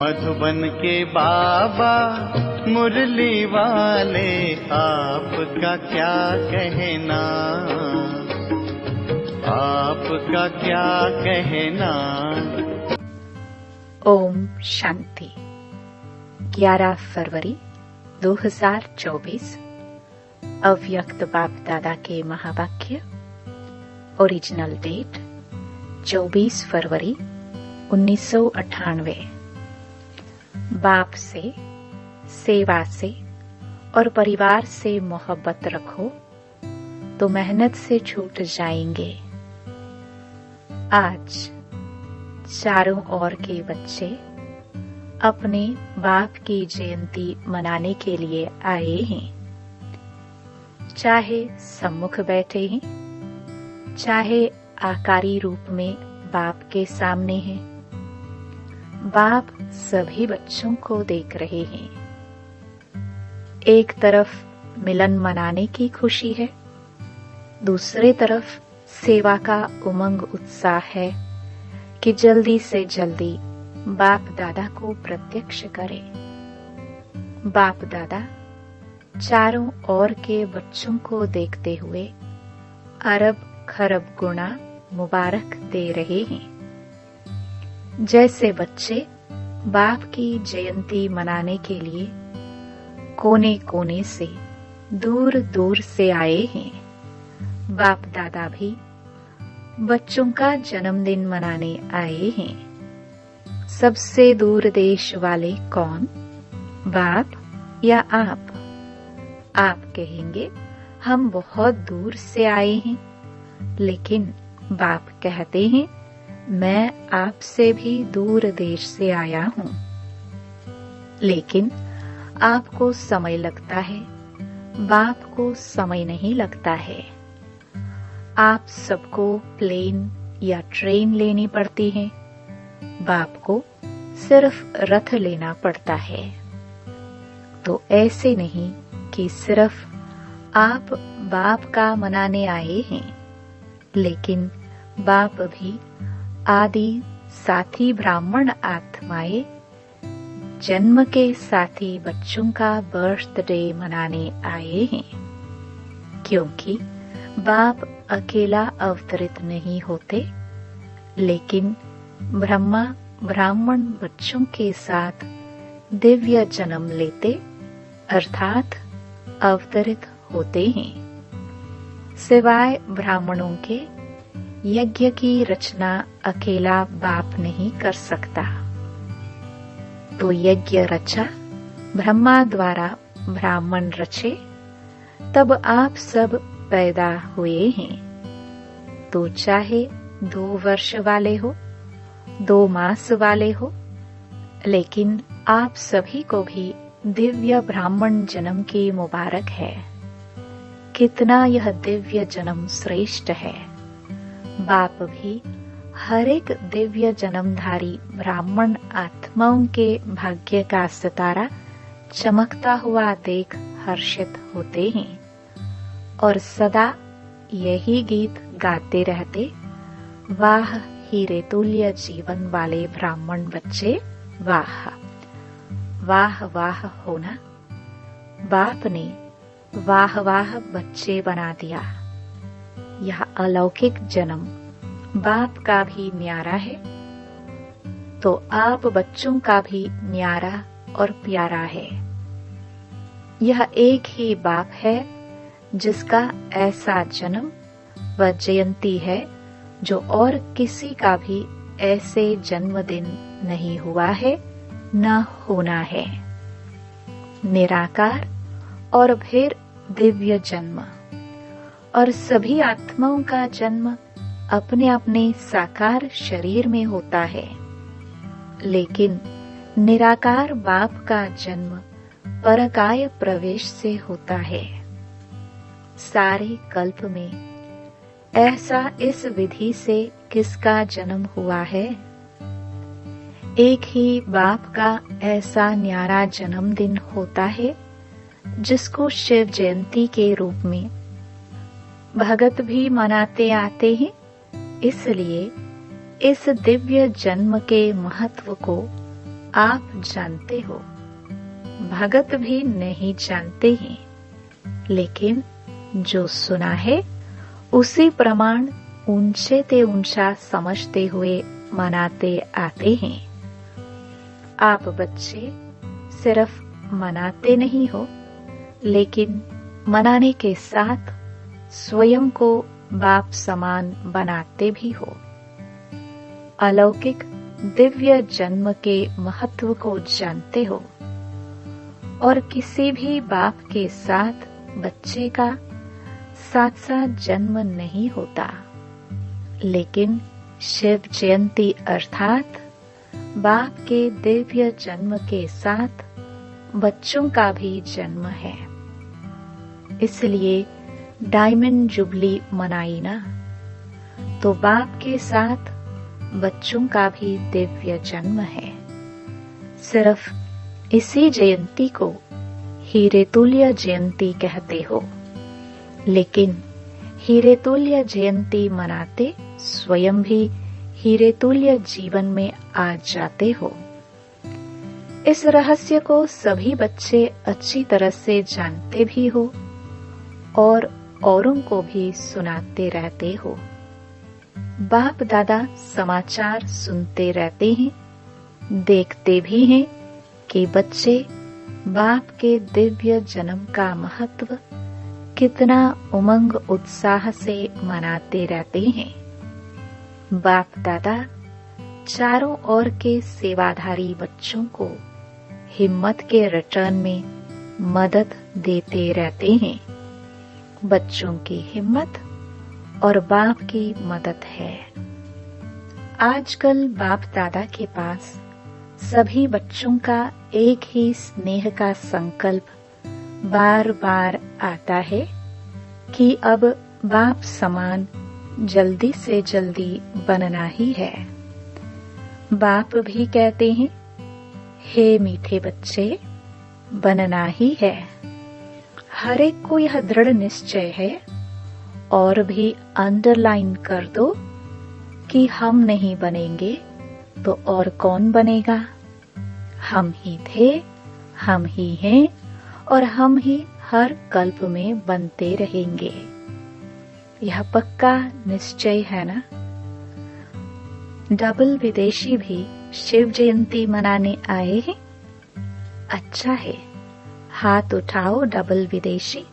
मधुबन के बाबा मुरली वाले, आपका क्या कहना, आपका क्या कहना। ओम शांति। 11 फरवरी 2024 अव्यक्त बाप दादा के महावाक्य। ओरिजिनल डेट 24 फरवरी 1998। बाप से, सेवा से और परिवार से मोहब्बत रखो तो मेहनत से छूट जाएंगे। आज चारों ओर के बच्चे अपने बाप की जयंती मनाने के लिए आए हैं। चाहे सम्मुख बैठे हैं, चाहे आकारी रूप में बाप के सामने हैं, बाप सभी बच्चों को देख रहे हैं। एक तरफ मिलन मनाने की खुशी है, दूसरे तरफ सेवा का उमंग उत्साह है कि जल्दी से जल्दी बाप दादा को प्रत्यक्ष करें। बाप दादा चारों ओर के बच्चों को देखते हुए अरब खरब गुना मुबारक दे रहे हैं। जैसे बच्चे बाप की जयंती मनाने के लिए कोने कोने से, दूर दूर से आए हैं, बाप दादा भी बच्चों का जन्मदिन मनाने आए हैं। सबसे दूर देश वाले कौन, बाप या आप? आप कहेंगे हम बहुत दूर से आए हैं, लेकिन बाप कहते हैं मैं आपसे भी दूर देश से आया हूं। लेकिन आपको समय लगता है, बाप को समय नहीं लगता है। आप सबको प्लेन या ट्रेन लेनी पड़ती है, बाप को सिर्फ रथ लेना पड़ता है। तो ऐसे नहीं कि सिर्फ आप बाप का मनाने आए हैं, लेकिन बाप भी आदि साथी ब्राह्मण आत्माएं जन्म के साथी बच्चों का बर्थडे मनाने आए हैं। क्योंकि बाप अकेला अवतरित नहीं होते, लेकिन ब्रह्मा ब्राह्मण बच्चों के साथ दिव्य जन्म लेते अर्थात अवतरित होते हैं। सिवाय ब्राह्मणों के यज्ञ की रचना अकेला बाप नहीं कर सकता। तो यज्ञ रचा, ब्रह्मा द्वारा ब्राह्मण रचे, तब आप सब पैदा हुए हैं। तो चाहे 2 वर्ष वाले हो, 2 मास वाले हो, लेकिन आप सभी को भी दिव्य ब्राह्मण जन्म की मुबारक है। कितना यह दिव्य जन्म श्रेष्ठ है। बाप भी हर एक दिव्य जन्मधारी ब्राह्मण आत्माओं के भाग्य का सितारा चमकता हुआ देख हर्षित होते हैं और सदा यही गीत गाते रहते, वाह हीरे तुल्य जीवन वाले ब्राह्मण बच्चे, वाह वाह वाह होना। बाप ने वाह वाह बच्चे बना दिया। यह अलौकिक जन्म बाप का भी न्यारा है, तो आप बच्चों का भी न्यारा और प्यारा है। यह एक ही बाप है जिसका ऐसा जन्म व जयंती है जो और किसी का भी ऐसे जन्मदिन नहीं हुआ है, न होना है। निराकार और फिर दिव्य जन्म, और सभी आत्माओं का जन्म अपने अपने साकार शरीर में होता है, लेकिन निराकार बाप का जन्म परकाय प्रवेश से होता है। सारे कल्प में ऐसा इस विधि से किसका जन्म हुआ है? एक ही बाप का ऐसा न्यारा जन्मदिन होता है जिसको शिव जयंती के रूप में भगत भी मनाते आते हैं। इसलिए इस दिव्य जन्म के महत्व को आप जानते हो, भगत भी नहीं जानते हैं, लेकिन जो सुना है उसी प्रमाण ऊंचे ते ऊंचा समझते हुए मनाते आते हैं। आप बच्चे सिर्फ मनाते नहीं हो, लेकिन मनाने के साथ स्वयं को बाप समान बनाते भी हो। अलौकिक दिव्य जन्म के महत्व को जानते हो और किसी भी बाप के साथ बच्चे का साथ साथ जन्म नहीं होता, लेकिन शिव जयंती अर्थात बाप के दिव्य जन्म के साथ बच्चों का भी जन्म है। इसलिए डायमंड जुबली मनाई ना, तो बाप के साथ बच्चों का भी दिव्य जन्म है। सिर्फ इसी जयंती को हीरे तुल्य जयंती कहते हो, लेकिन हीरे तुल्य जयंती मनाते स्वयं भी हीरे तुल्य जीवन में आ जाते हो। इस रहस्य को सभी बच्चे अच्छी तरह से जानते भी हो और औरों को भी सुनाते रहते हो। बाप दादा समाचार सुनते रहते हैं, देखते भी हैं कि बच्चे बाप के दिव्य जन्म का महत्व कितना उमंग उत्साह से मनाते रहते हैं। बाप दादा चारों ओर के सेवाधारी बच्चों को हिम्मत के रिटर्न में मदद देते रहते हैं। बच्चों की हिम्मत और बाप की मदद है। आजकल बाप दादा के पास सभी बच्चों का एक ही स्नेह का संकल्प बार बार आता है कि अब बाप समान जल्दी से जल्दी बनना ही है। बाप भी कहते हैं, हे मीठे बच्चे, बनना ही है। हर एक को यह दृढ़ निश्चय है और भी अंडरलाइन कर दो कि हम नहीं बनेंगे तो और कौन बनेगा। हम ही थे, हम ही हैं और हम ही हर कल्प में बनते रहेंगे। यह पक्का निश्चय है ना। डबल विदेशी भी शिव जयंती मनाने आए हैं। अच्छा है, हाथ उठाओ डबल विदेशी।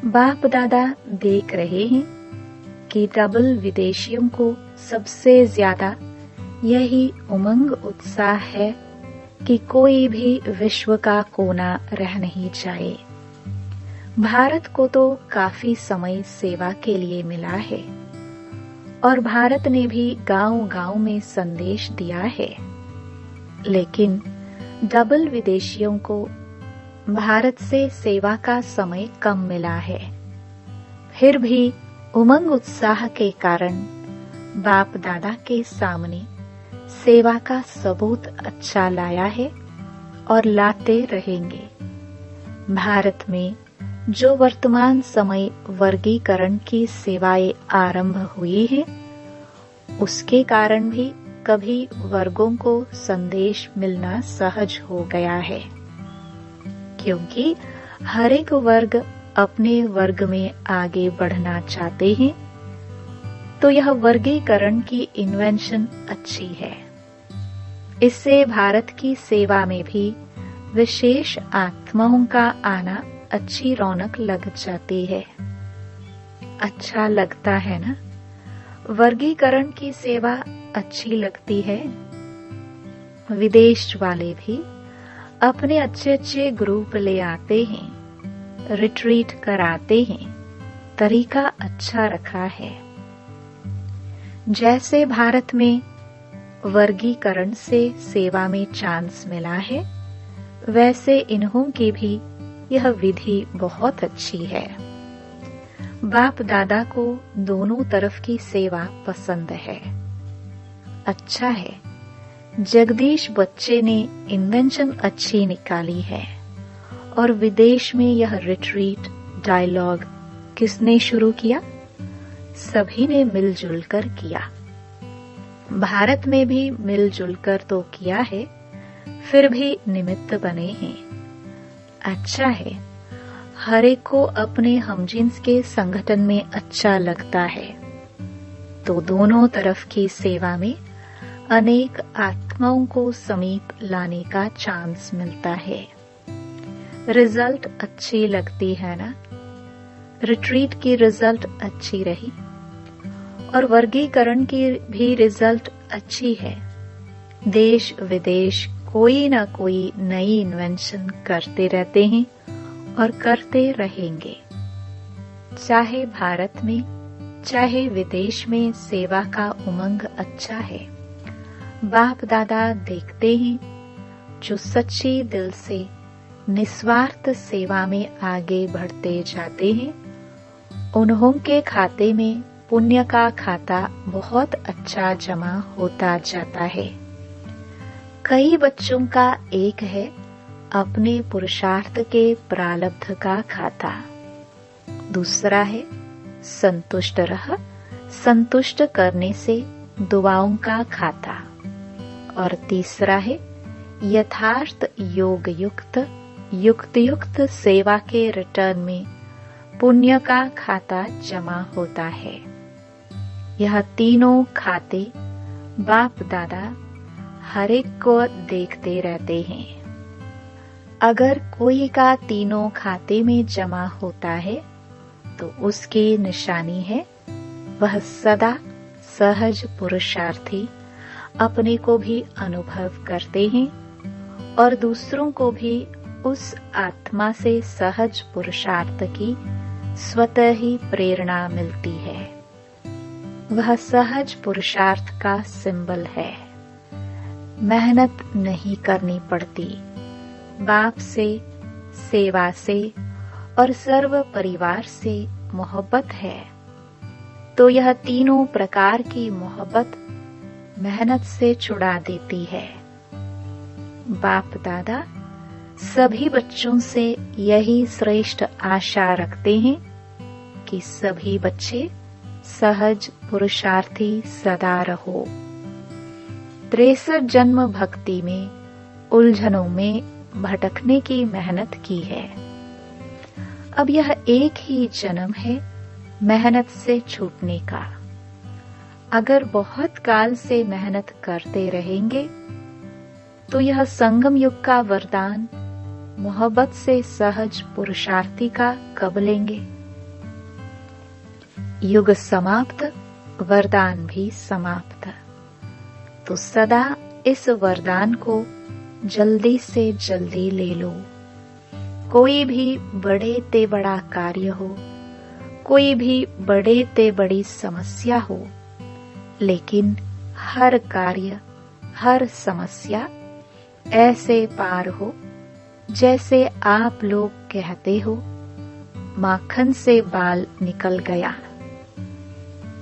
बाप दादा देख रहे हैं कि डबल विदेशियों को सबसे ज्यादा यही उमंग उत्साह है कि कोई भी विश्व का कोना रह नहीं जाए। भारत को तो काफी समय सेवा के लिए मिला है और भारत ने भी गांव-गांव में संदेश दिया है, लेकिन डबल विदेशियों को भारत से सेवा का समय कम मिला है। फिर भी उमंग उत्साह के कारण बाप दादा के सामने सेवा का सबूत अच्छा लाया है और लाते रहेंगे। भारत में जो वर्तमान समय वर्गीकरण की सेवाएं आरंभ हुई है, उसके कारण भी कभी वर्गों को संदेश मिलना सहज हो गया है, क्योंकि हर एक वर्ग अपने वर्ग में आगे बढ़ना चाहते हैं। तो यह वर्गीकरण की इन्वेंशन अच्छी है। इससे भारत की सेवा में भी विशेष आत्माओं का आना अच्छी रौनक लग जाती है। अच्छा लगता है ना। वर्गीकरण की सेवा अच्छी लगती है। विदेश वाले भी अपने अच्छे अच्छे ग्रुप ले आते हैं, रिट्रीट कराते हैं। तरीका अच्छा रखा है। जैसे भारत में वर्गीकरण से सेवा में चांस मिला है, वैसे इन्हों की भी यह विधि बहुत अच्छी है। बाप दादा को दोनों तरफ की सेवा पसंद है। अच्छा है, जगदीश बच्चे ने इन्वेंशन अच्छी निकाली है। और विदेश में यह रिट्रीट डायलॉग किसने शुरू किया? सभी ने मिलजुल कर किया। भारत में भी मिलजुल कर तो किया है, फिर भी निमित्त बने हैं। अच्छा है, हर एक को अपने हमजिन्स के संगठन में अच्छा लगता है, तो दोनों तरफ की सेवा में अनेक आत्माओं को समीप लाने का चांस मिलता है। रिजल्ट अच्छी लगती है ना? रिट्रीट की रिजल्ट अच्छी रही और वर्गीकरण की भी रिजल्ट अच्छी है। देश विदेश कोई ना कोई नई इन्वेंशन करते रहते हैं और करते रहेंगे। चाहे भारत में चाहे विदेश में सेवा का उमंग अच्छा है। बाप दादा देखते हैं जो सच्ची दिल से निस्वार्थ सेवा में आगे बढ़ते जाते हैं, उन्हों के खाते में पुण्य का खाता बहुत अच्छा जमा होता जाता है। कई बच्चों का एक है अपने पुरुषार्थ के प्रारब्ध का खाता, दूसरा है संतुष्ट रह संतुष्ट करने से दुआओं का खाता, और तीसरा है यथार्थ योग युक्त युक्त सेवा के रिटर्न में पुण्य का खाता जमा होता है। यह तीनों खाते बाप दादा हर एक को देखते रहते हैं। अगर कोई का तीनों खाते में जमा होता है तो उसकी निशानी है वह सदा सहज पुरुषार्थी अपने को भी अनुभव करते हैं और दूसरों को भी उस आत्मा से सहज पुरुषार्थ की स्वतः ही प्रेरणा मिलती है। वह सहज पुरुषार्थ का सिंबल है। मेहनत नहीं करनी पड़ती। बाप से, सेवा से और सर्व परिवार से मोहब्बत है, तो यह तीनों प्रकार की मोहब्बत मेहनत से छुड़ा देती है। बाप दादा सभी बच्चों से यही श्रेष्ठ आशा रखते हैं कि सभी बच्चे सहज पुरुषार्थी सदा रहो। 63 जन्म भक्ति में उलझनों में भटकने की मेहनत की है। अब यह एक ही जन्म है मेहनत से छूटने का। अगर बहुत काल से मेहनत करते रहेंगे तो यह संगम युग का वरदान मोहब्बत से सहज पुरुषार्थी का कब लेंगे? युग समाप्त, वरदान भी समाप्त। तो सदा इस वरदान को जल्दी से जल्दी ले लो। कोई भी बड़े ते बड़ा कार्य हो, कोई भी बड़े ते बड़ी समस्या हो, लेकिन हर कार्य, हर समस्या ऐसे पार हो जैसे आप लोग कहते हो माखन से बाल निकल गया।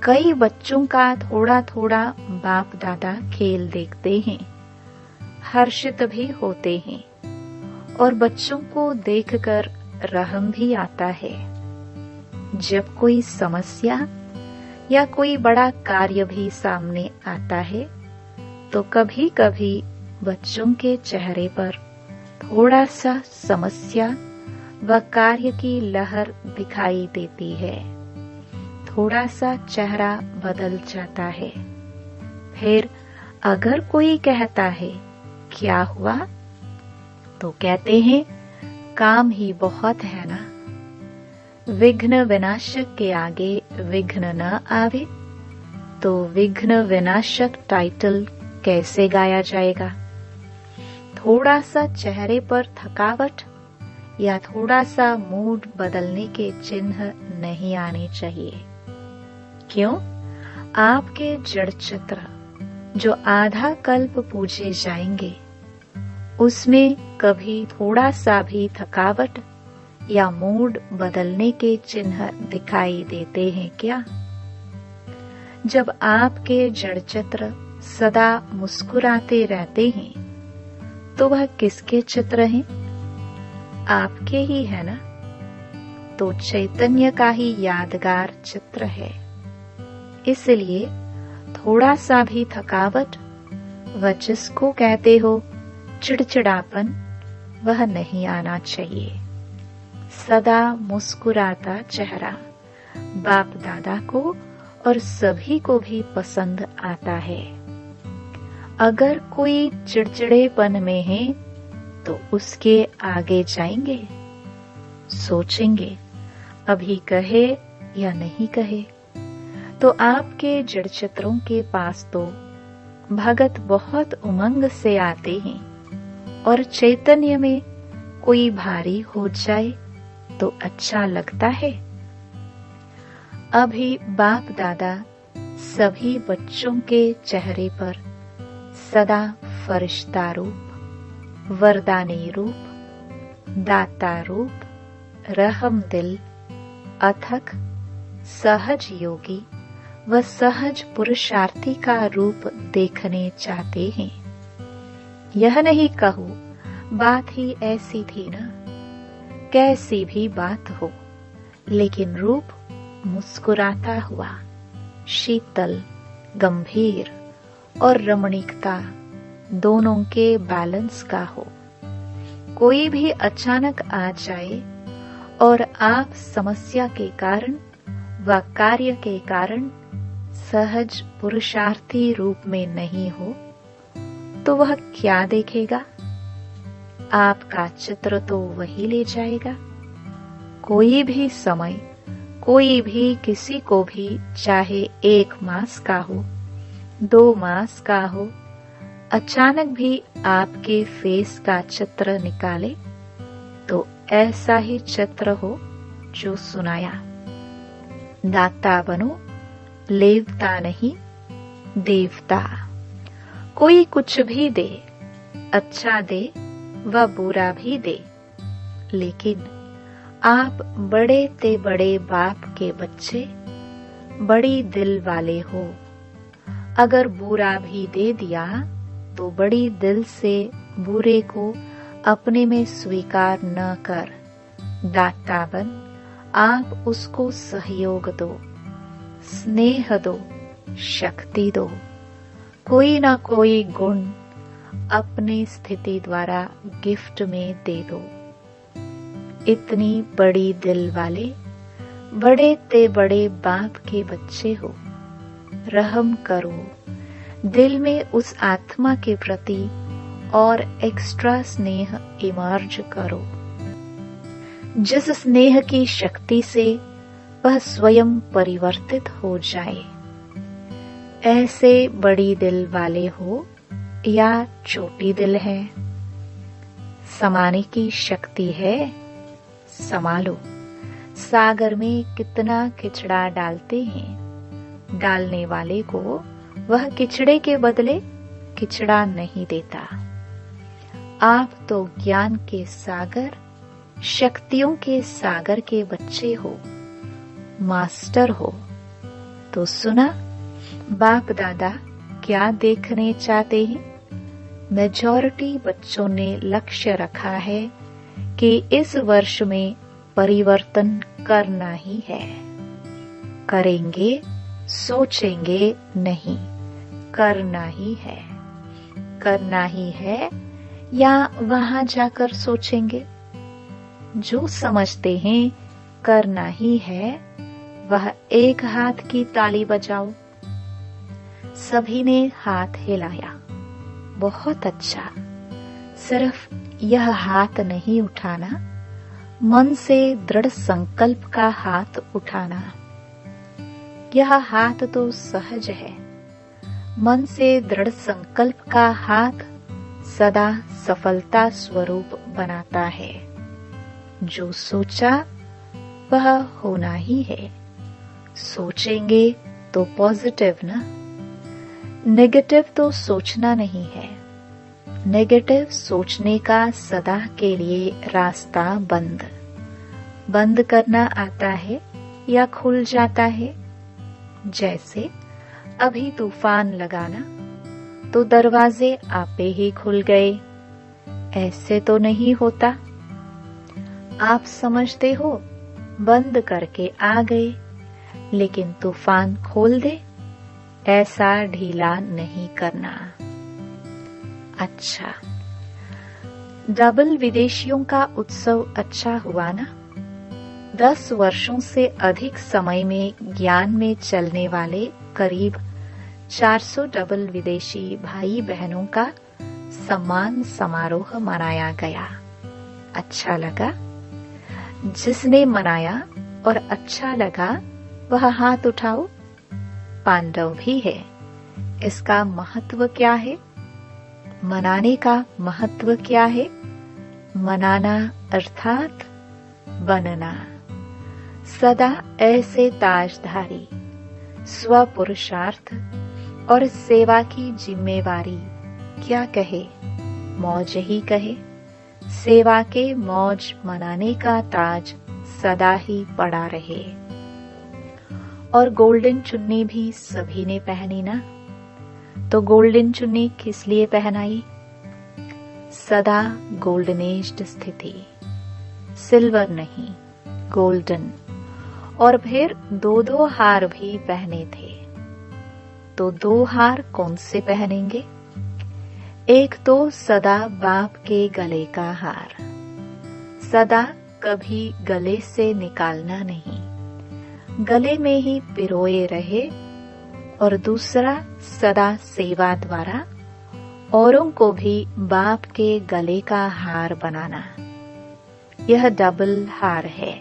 कई बच्चों का थोड़ा थोड़ा बाप दादा खेल देखते हैं, हर्षित भी होते हैं और बच्चों को देखकर रहम भी आता है। जब कोई समस्या या कोई बड़ा कार्य भी सामने आता है तो कभी कभी बच्चों के चेहरे पर थोड़ा सा समस्या व कार्य की लहर दिखाई देती है। थोड़ा सा चेहरा बदल जाता है। फिर अगर कोई कहता है क्या हुआ, तो कहते हैं काम ही बहुत है ना। विघ्न विनाशक के आगे विघ्न न आवे तो विघ्न विनाशक टाइटल कैसे गाया जाएगा? थोड़ा सा चेहरे पर थकावट या थोड़ा सा मूड बदलने के चिन्ह नहीं आने चाहिए। क्यों? आपके जड़ चित्र जो आधा कल्प पूजे जाएंगे, उसमें कभी थोड़ा सा भी थकावट या मूड बदलने के चिन्ह दिखाई देते हैं क्या? जब आपके जड़ चित्र सदा मुस्कुराते रहते हैं तो वह किसके चित्र हैं? आपके ही है ना। तो चैतन्य का ही यादगार चित्र है। इसलिए थोड़ा सा भी थकावट व जिसको कहते हो चिड़चिड़ापन वह नहीं आना चाहिए। सदा मुस्कुराता चेहरा बाप दादा को और सभी को भी पसंद आता है। अगर कोई चिड़चिड़ेपन में है तो उसके आगे जाएंगे, सोचेंगे अभी कहे या नहीं कहे। तो आपके जड़ चित्रों के पास तो भगत बहुत उमंग से आते हैं और चैतन्य में कोई भारी हो जाए तो अच्छा लगता है। अभी बाप दादा सभी बच्चों के चेहरे पर सदा फरिश्ता रूप, वरदानी रूप, दाता रूप, रहम दिल, अथक, सहज योगी व सहज पुरुषार्थी का रूप देखने चाहते हैं। यह नहीं कहूं बात ही ऐसी थी ना, कैसी भी बात हो, लेकिन रूप मुस्कुराता हुआ, शीतल, गंभीर और रमणीकता दोनों के बैलेंस का हो। कोई भी अचानक आ जाए और आप समस्या के कारण व कार्य के कारण सहज पुरुषार्थी रूप में नहीं हो तो वह क्या देखेगा? आपका चित्र तो वही ले जाएगा। कोई भी समय, कोई भी किसी को भी, चाहे 1 मास का हो, 2 मास का हो, अचानक भी आपके फेस का चित्र निकाले तो ऐसा ही चित्र हो जो सुनाया, दाता बनो, लेवता नहीं देवता। कोई कुछ भी दे, अच्छा दे व बुरा भी दे, लेकिन आप बड़े ते बड़े बाप के बच्चे, बड़ी दिल वाले हो। अगर बुरा भी दे दिया तो बड़ी दिल से बुरे को अपने में स्वीकार न कर, दाता बन, आप उसको सहयोग दो, स्नेह दो, शक्ति दो, कोई ना कोई गुण अपनी स्थिति द्वारा गिफ्ट में दे दो। इतनी बड़ी दिल वाले, बड़े ते बड़े बाप के बच्चे हो, रहम करो, दिल में उस आत्मा के प्रति और एक्स्ट्रा स्नेह इमर्ज करो, जिस स्नेह की शक्ति से वह स्वयं परिवर्तित हो जाए। ऐसे बड़ी दिल वाले हो या छोटी दिल है, समाने की शक्ति है, संभालो। सागर में कितना किचड़ा डालते हैं, डालने वाले को वह किचड़े के बदले किचड़ा नहीं देता। आप तो ज्ञान के सागर, शक्तियों के सागर के बच्चे हो, मास्टर हो। तो सुना बाप दादा क्या देखने चाहते हैं? मेजॉरिटी बच्चों ने लक्ष्य रखा है कि इस वर्ष में परिवर्तन करना ही है। करेंगे, सोचेंगे नहीं, करना ही है। करना ही है या वहां जाकर सोचेंगे? जो समझते हैं करना ही है, वह एक हाथ की ताली बजाओ। सभी ने हाथ हिलाया। बहुत अच्छा। सिर्फ यह हाथ नहीं उठाना, मन से दृढ़ संकल्प का हाथ उठाना। यह हाथ तो सहज है। मन से दृढ़ संकल्प का हाथ सदा सफलता स्वरूप बनाता है। जो सोचा वह होना ही है। सोचेंगे तो पॉजिटिव ना, नेगेटिव तो सोचना नहीं है। नेगेटिव सोचने का सदा के लिए रास्ता बंद। बंद करना आता है या खुल जाता है? जैसे अभी तूफान लगाना तो दरवाजे आपे ही खुल गए, ऐसे तो नहीं होता। आप समझते हो बंद करके आ गए, लेकिन तूफान खोल दे, ऐसा ढीला नहीं करना। अच्छा, डबल विदेशियों का उत्सव अच्छा हुआ ना? 10 वर्षों से अधिक समय में ज्ञान में चलने वाले करीब 400 डबल विदेशी भाई बहनों का सम्मान समारोह मनाया गया। अच्छा लगा? जिसने मनाया और अच्छा लगा वह हाथ उठाओ। पांडव भी है। इसका महत्व क्या है? मनाने का महत्व क्या है? मनाना अर्थात बनना। सदा ऐसे ताजधारी, स्वपुरुषार्थ और सेवा की जिम्मेवारी क्या कहे, मौज ही कहे। सेवा के मौज मनाने का ताज सदा ही पड़ा रहे। और गोल्डन चुन्नी भी सभी ने पहनी ना? तो गोल्डन चुन्नी किस लिए पहनाई? सदा गोल्डनेज्ड स्थिति, सिल्वर नहीं, गोल्डन। और फिर 2 हार भी पहने थे। तो 2 हार कौन से पहनेंगे? एक तो सदा बाप के गले का हार, सदा कभी गले से निकालना नहीं, गले में ही पिरोए रहे। और दूसरा सदा सेवा द्वारा औरों को भी बाप के गले का हार बनाना। यह डबल हार है।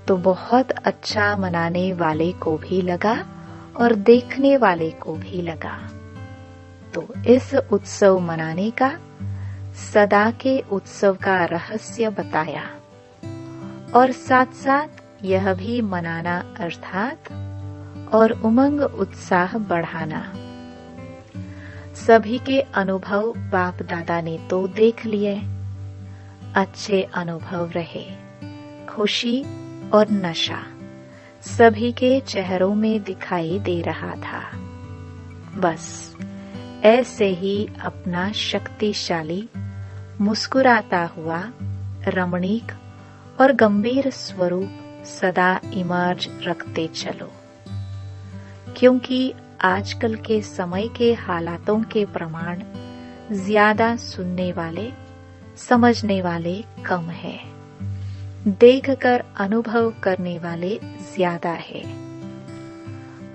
तो बहुत अच्छा मनाने वाले को भी लगा और देखने वाले को भी लगा। तो इस उत्सव मनाने का, सदा के उत्सव का रहस्य बताया। और साथ साथ यह भी मनाना अर्थात और उमंग उत्साह बढ़ाना। सभी के अनुभव बाप दादा ने तो देख लिए। अच्छे अनुभव रहे, खुशी और नशा सभी के चेहरों में दिखाई दे रहा था। बस ऐसे ही अपना शक्तिशाली, मुस्कुराता हुआ, रमणीक और गंभीर स्वरूप सदा इमर्ज रखते चलो। क्योंकि आजकल के समय के हालातों के प्रमाण ज्यादा सुनने वाले, समझने वाले कम है, देखकर अनुभव करने वाले ज्यादा है।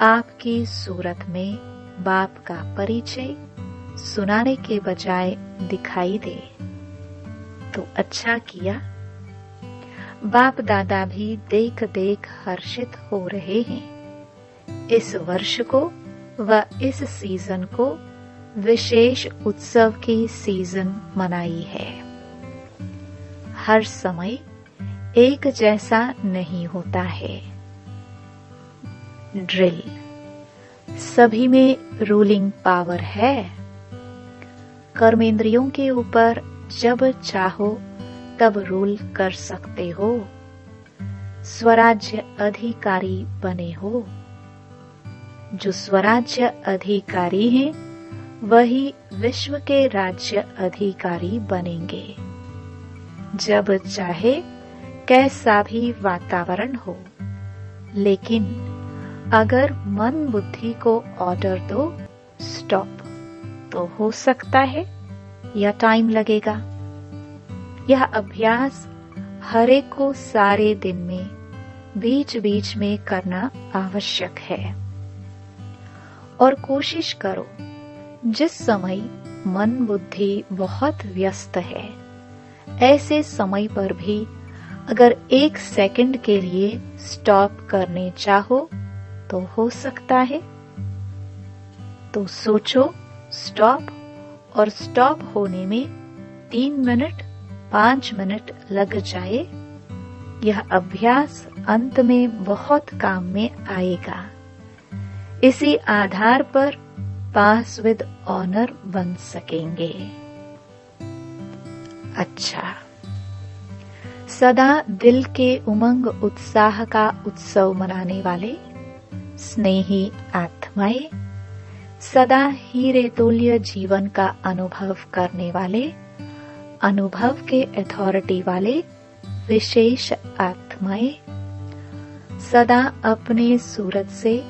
आपकी सूरत में बाप का परिचय सुनाने के बजाय दिखाई दे तो अच्छा किया। बाप दादा भी देख देख हर्षित हो रहे हैं। इस वर्ष को व इस सीजन को विशेष उत्सव की सीजन मनाई है। हर समय एक जैसा नहीं होता है। ड्रिल, सभी में रूलिंग पावर है। कर्मेंद्रियों के ऊपर जब चाहो तब रूल कर सकते हो। स्वराज्य अधिकारी बने हो। जो स्वराज्य अधिकारी हैं, वही विश्व के राज्य अधिकारी बनेंगे। जब चाहे कैसा भी वातावरण हो, लेकिन अगर मन बुद्धि को ऑर्डर दो स्टॉप, तो हो सकता है या टाइम लगेगा। यह अभ्यास हर एक को सारे दिन में बीच बीच में करना आवश्यक है। और कोशिश करो जिस समय मन बुद्धि बहुत व्यस्त है, ऐसे समय पर भी अगर 1 सेकंड के लिए स्टॉप करने चाहो तो हो सकता है। तो सोचो स्टॉप, और स्टॉप होने में 3 मिनट 5 मिनट लग जाए, यह अभ्यास अंत में बहुत काम में आएगा। इसी आधार पर पास विद ऑनर बन सकेंगे। अच्छा, सदा दिल के उमंग उत्साह का उत्सव मनाने वाले स्नेही आत्माएं, सदा हीरे तुल्य जीवन का अनुभव करने वाले, अनुभव के अथॉरिटी वाले विशेष आत्माएं, सदा अपने सूरत से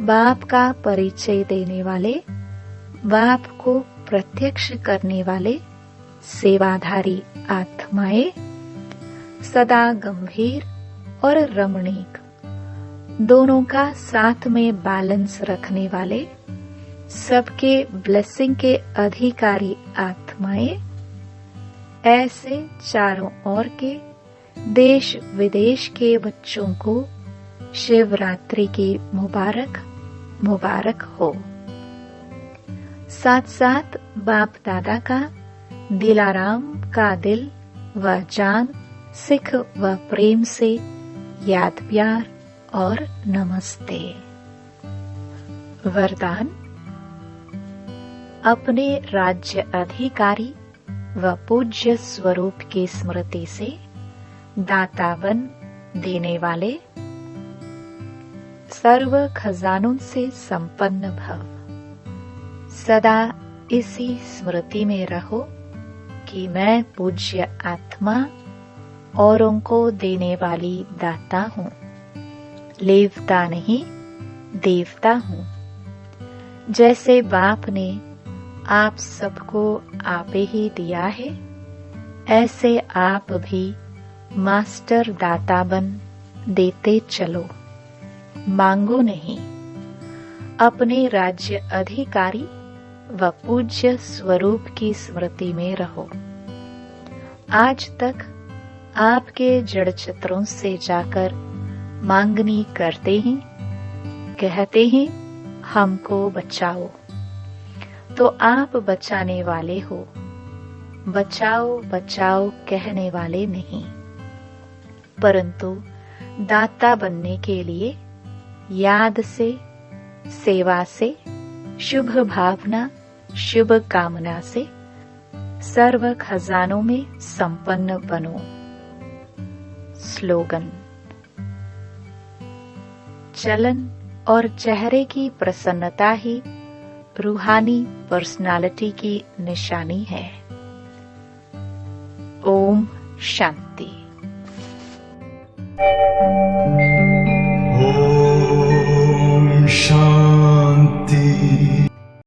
बाप का परिचय देने वाले, बाप को प्रत्यक्ष करने वाले सेवाधारी आत्माएं सदा गंभीर और रमणीक दोनों का साथ में बैलेंस रखने वाले सबके ब्लेसिंग के अधिकारी आत्माएं ऐसे चारों ओर के देश विदेश के बच्चों को शिवरात्रि की मुबारक हो। साथ साथ बाप दादा का दिलाराम का दिल व जान सिख व प्रेम से याद प्यार और नमस्ते। वरदान अपने राज्य अधिकारी व पूज्य स्वरूप की स्मृति से दातावन देने वाले सर्व खजानों से संपन्न भव। सदा इसी स्मृति में रहो कि मैं पूज्य आत्मा औरों को देने वाली दाता हूँ, लेवता नहीं देवता हूँ। जैसे बाप ने आप सबको आपे ही दिया है, ऐसे आप भी मास्टर दाता बन देते चलो। मांगो नहीं, अपने राज्य अधिकारी व पूज्य स्वरूप की स्मृति में रहो। आज तक आपके जड़ चित्रों से जाकर मांगनी करते हैं, कहते हैं हमको बचाओ, तो आप बचाने वाले हो, बचाओ बचाओ कहने वाले नहीं। परंतु दाता बनने के लिए याद से, सेवा से, शुभ भावना, शुभ कामना से सर्व खजानों में संपन्न बनो। स्लोगन। चलन और चेहरे की प्रसन्नता ही रूहानी पर्सनालिटी की निशानी है। ओम शांति।